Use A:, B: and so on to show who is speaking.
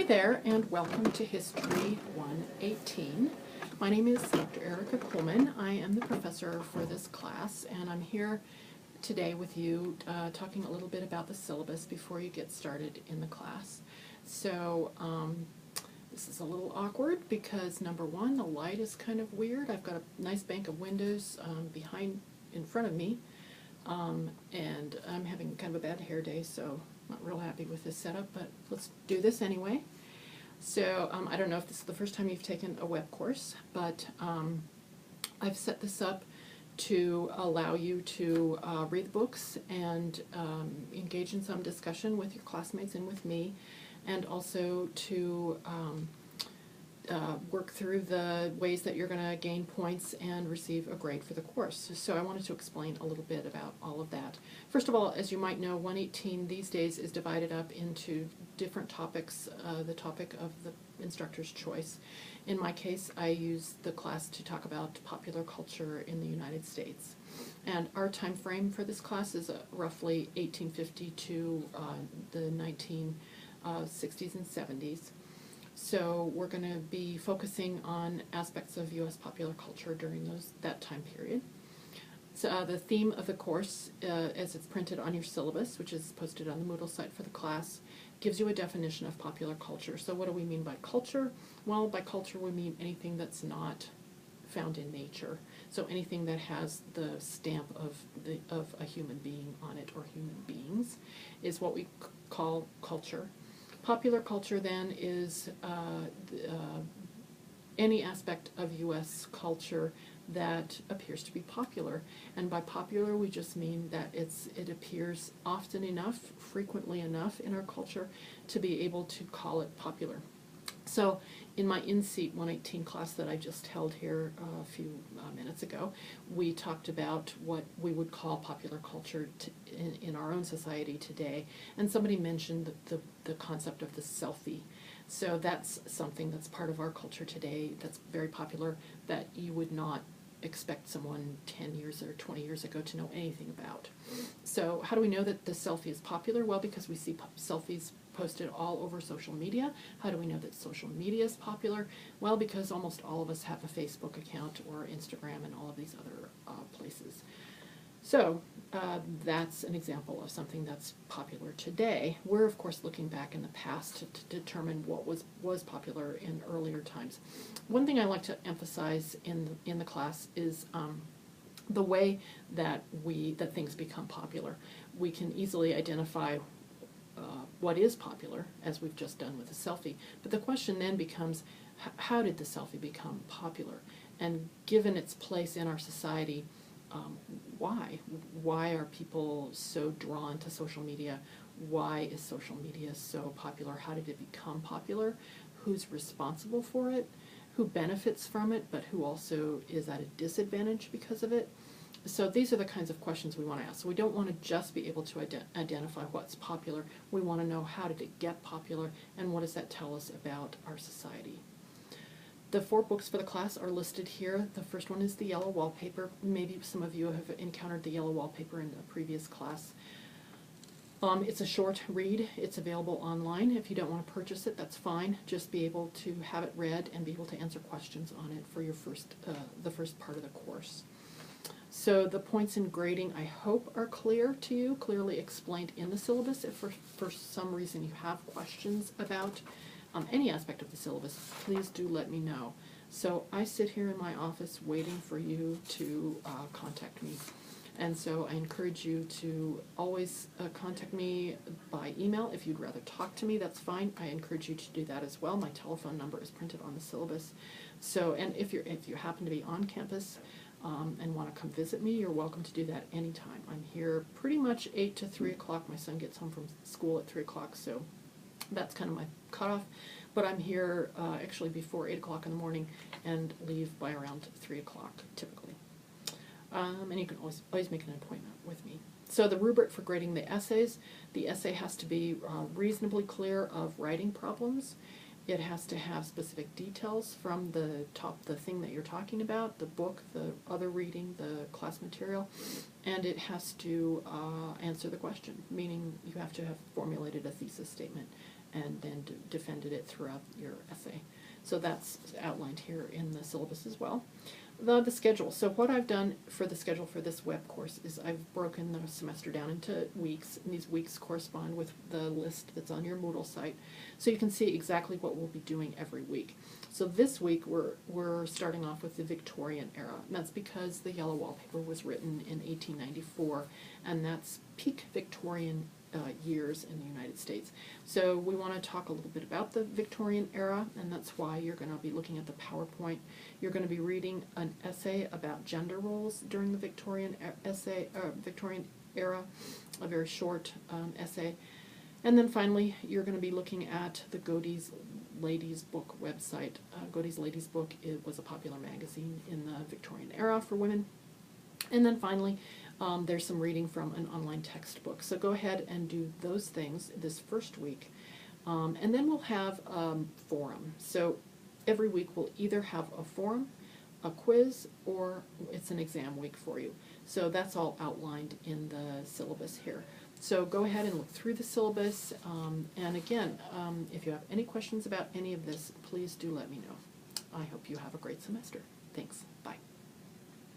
A: there, and welcome to History 118. My name is Dr. Erica Coleman. I am the professor for this class, and I'm here today with you talking a little bit about the syllabus before you get started in the class. So this is a little awkward because, number one, the light is kind of weird. I've got a nice bank of windows in front of me, and I'm having kind of a bad hair day, so not real happy with this setup, but let's do this anyway. So I don't know if this is the first time you've taken a web course, but I've set this up to allow you to read the books and engage in some discussion with your classmates and with me, and also to work through the ways that you're going to gain points and receive a grade for the course. So I wanted to explain a little bit about all of that. First of all, as you might know, 118 these days is divided up into different topics, the topic of the instructor's choice. In my case, I use the class to talk about popular culture in the United States. And our time frame for this class is roughly 1850 to the 1960s and 70s. So we're going to be focusing on aspects of U.S. popular culture during that time period. So the theme of the course, as it's printed on your syllabus, which is posted on the Moodle site for the class, gives you a definition of popular culture. So what do we mean by culture? Well, by culture we mean anything that's not found in nature. So anything that has the stamp of a human being on it, or human beings, is what we call culture. Popular culture, then, is any aspect of U.S. culture that appears to be popular. And by popular, we just mean that it appears often enough, frequently enough in our culture to be able to call it popular. So in my In-Seat 118 class that I just held here a few minutes ago, we talked about what we would call popular culture in our own society today. And somebody mentioned the concept of the selfie. So that's something that's part of our culture today that's very popular, that you would not expect someone 10 years or 20 years ago to know anything about. So how do we know that the selfie is popular? Well, because we see selfies posted all over social media. How do we know that social media is popular? Well, because almost all of us have a Facebook account or Instagram and all of these other places. So that's an example of something that's popular today. We're, of course, looking back in the past to determine what was popular in earlier times. One thing I like to emphasize in the class is the way that things become popular. We can easily identify what is popular, as we've just done with the selfie. But the question then becomes, how did the selfie become popular? And given its place in our society, why? Why are people so drawn to social media? Why is social media so popular? How did it become popular? Who's responsible for it? Who benefits from it, but who also is at a disadvantage because of it? So these are the kinds of questions we want to ask. So we don't want to just be able to identify what's popular. We want to know, how did it get popular, and what does that tell us about our society? The 4 books for the class are listed here. The first one is The Yellow Wallpaper. Maybe some of you have encountered The Yellow Wallpaper in a previous class. It's a short read. It's available online. If you don't want to purchase it, that's fine. Just be able to have it read and be able to answer questions on it for your the first part of the course. So the points in grading, I hope, are clear to you, clearly explained in the syllabus. If for some reason you have questions about any aspect of the syllabus, please do let me know. So I sit here in my office waiting for you to contact me. And so I encourage you to always contact me by email. If you'd rather talk to me, that's fine. I encourage you to do that as well. My telephone number is printed on the syllabus. So, and if you happen to be on campus and want to come visit me, you're welcome to do that anytime. I'm here pretty much 8 to 3 o'clock. My son gets home from school at 3 o'clock, so that's kind of my cutoff. But I'm here actually before 8 o'clock in the morning and leave by around 3 o'clock typically. And you can always make an appointment with me. So the rubric for grading the essays, the essay has to be reasonably clear of writing problems. It has to have specific details from the thing that you're talking about, the book, the other reading, the class material, and it has to answer the question, meaning you have to have formulated a thesis statement and then defended it throughout your essay. So that's outlined here in the syllabus as well. The schedule. So what I've done for the schedule for this web course is I've broken the semester down into weeks, and these weeks correspond with the list that's on your Moodle site. So you can see exactly what we'll be doing every week. So this week we're starting off with the Victorian era, and that's because the Yellow Wallpaper was written in 1894, and that's peak Victorian years in the United States. So we want to talk a little bit about the Victorian era, and that's why you're going to be looking at the PowerPoint. You're going to be reading an essay about gender roles during the Victorian era, a very short essay. And then finally, you're going to be looking at the Godey's Ladies Book website. Godey's Ladies Book, it was a popular magazine in the Victorian era for women. And then finally, there's some reading from an online textbook. So go ahead and do those things this first week. And then we'll have a forum. So every week we'll either have a forum, a quiz, or it's an exam week for you. So that's all outlined in the syllabus here. So go ahead and look through the syllabus. And again, if you have any questions about any of this, please do let me know. I hope you have a great semester. Thanks. Bye.